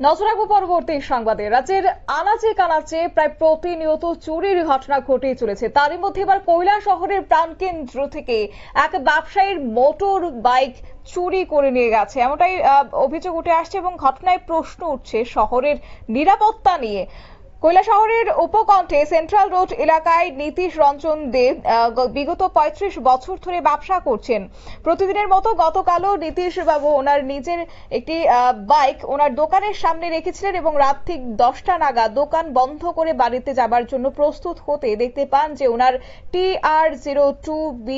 নজর রাখবো পরবর্তী সংবাদে। রাজ্যের আনাচে কানাচে প্রায় প্রতিনিয়ত চুরির ঘটনা ঘটেই চলেছে। তারই মধ্যে এবার কৈলাসহরের প্রাণকেন্দ্র থেকে এক ব্যবসায়ীর মোটর বাইক চুরি করে নিয়ে গেছে, এমনটাই অভিযোগ উঠে আসছে এবং ঘটনায় প্রশ্ন উঠছে শহরের নিরাপত্তা নিয়ে। কৈলাসহরের উপকণ্ঠে সেন্ট্রাল রোড এলাকায় নীতিশ রঞ্জন দে বিগত ৩৫ বছর ধরে ব্যবসা করছেন। প্রতিদিনের মতো গতকালও নীতিশ বাবু ওনার নিজের একটি বাইক ওনার দোকানের সামনে রেখেছিলেন এবং রাত ঠিক 10টা নাগাদ দোকান বন্ধ করে বাড়িতে যাবার জন্য প্রস্তুত হতে দেখতে পান যে ওনার TR02B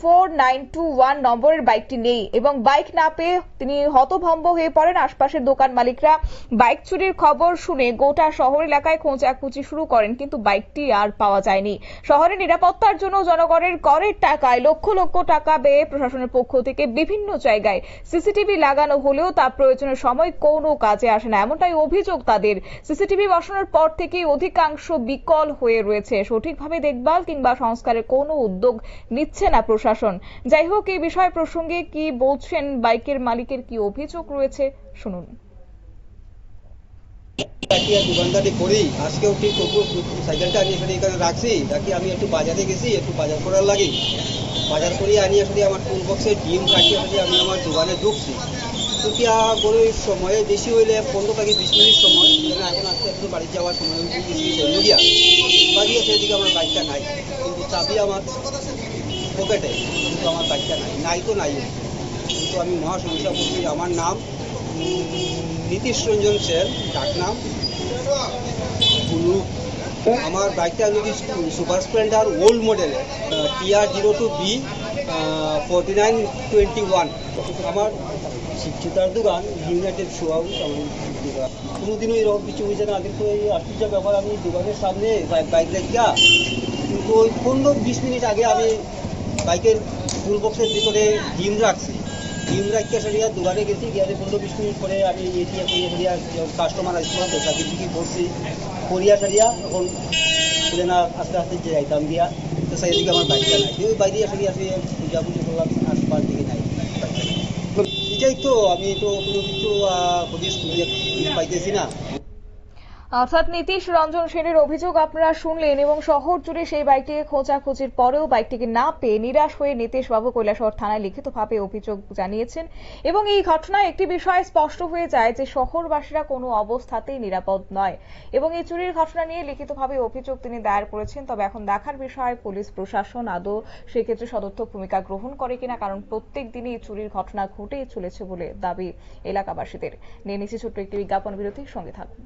4921 নম্বরের বাইকটি নেই এবং বাইক না পেয়ে তিনি হতভম্ব হয়ে পড়েন। আশপাশের দোকান মালিকরা বাইক চুরির খবর শুনে গোটা শহর এলাকায় খোঁজাখুঁজি শুরু করেন, কিন্তু বাইকটি আর পাওয়া যায়নি। শহরের নিরাপত্তার জন্য জনগণের করের টাকায় লক্ষ লক্ষ টাকা ব্যয়ে প্রশাসনের পক্ষ থেকে বিভিন্ন জায়গায় সিসিটিভি লাগানো হলেও তা প্রয়োজনের সময় কোনো কাজে আসে না, এমনটাই অভিযোগ তাদের। সিসিটিভি বসানোর পর থেকেই অধিকাংশ বিকল হয়ে রয়েছে। সঠিকভাবে দেখভাল কিংবা সংস্কারের কোনো উদ্যোগ নিচ্ছে না প্রশাসন। যাই হোক, এই বিষয় প্রসঙ্গে কি বলছেন বাইকের মালিকের, কি অভিযোগ রয়েছে শুনুন। দোকানদারি করি, আজকেও ঠিক সাইকেলটা আমি এখানে রাখছি। রাখি আমি একটু বাজারে গেছি, একটু বাজার করার লাগে। বাজার করে আনি আসলে আমার টুল বক্সে ডিম কাটি আসলে আমি আমার দোকানে ঢুকছি। টুকিয়া করে সময়ে বেশি হইলে 15 থেকে 20 মিনিট সময়, এখন আস্তে আস্তে বাড়ি যাওয়ার সময় মিডিয়া বাড়ি আছে, এদিকে আমার বাইকটা নাই, কিন্তু চাবি আমার পকেটে, কিন্তু আমার বাইকটা নাই তো নাই, কিন্তু আমি মহা সমস্যা করছি। আমার নাম নীতিশ রঞ্জন সেন, ডাক নাম বুলু। আমার বাইকটা হলো সুপার স্প্লেন্ডার ওল্ড মডেলের TR02B 4921। আমার শিক্ষিতার দোকান ইউনাইটেড শো হাউস। আমার দোকান কোনোদিনও এরকম কিছু হয়েছে না। কিন্তু এই আশ্চর্য ব্যাপার, আমি দোকানের সামনে বাইক রেখা, কিন্তু ওই 15-20 মিনিট আগে আমি বাইকের টুল বক্সের ভিতরে ডিম রাখছি। ডিম রাখিয়া সারিয়া দোকানে গেছি, গিয়ে 15-20 মিনিট পরে আমি এটিএ করিয়া সারিয়া কাস্টমার আসছিল, পয়সা কিছু করছি করিয়া সারিয়া এখন খুলে না আস্তে আস্তে যে যাইতাম দিয়া। তো সেইদিকে আমার বাইকটা নাই, ওই বাইরে সারিয়া আসলে পূজাপুজি করলাম, আশপাশ দিকে নাই বাইকটা নাই। এটাই তো, আমি তো কোনো কিছু হদিস পাইতেছি না। অর্থাৎ নীতিশ রঞ্জন সেনের অভিযোগ আপনারা শুনলেন এবং শহর জুড়ে সেই বাইকটিকে খোঁজাখুঁজির পরেও বাইকটিকে না পেয়ে নিরাশ হয়ে নীতিশ বাবু কৈলাসহর থানায় লিখিতভাবে অভিযোগ জানিয়েছেন। এবং এই ঘটনায় একটি বিষয় স্পষ্ট হয়ে যায় যে শহরবাসীরা কোনো অবস্থাতেই নিরাপদ নয় এবং এই চুরির ঘটনা নিয়ে লিখিতভাবে অভিযোগ তিনি দায়ের করেছেন। তবে এখন দেখার বিষয় পুলিশ প্রশাসন আদৌ সেক্ষেত্রে সদর্থক ভূমিকা গ্রহণ করে কিনা, কারণ প্রত্যেক দিনই এই চুরির ঘটনা ঘটেই চলেছে বলে দাবি এলাকাবাসীদের। নিয়ে নিচ্ছি ছোট্ট একটি বিজ্ঞাপন বিরতির সঙ্গে থাকুন।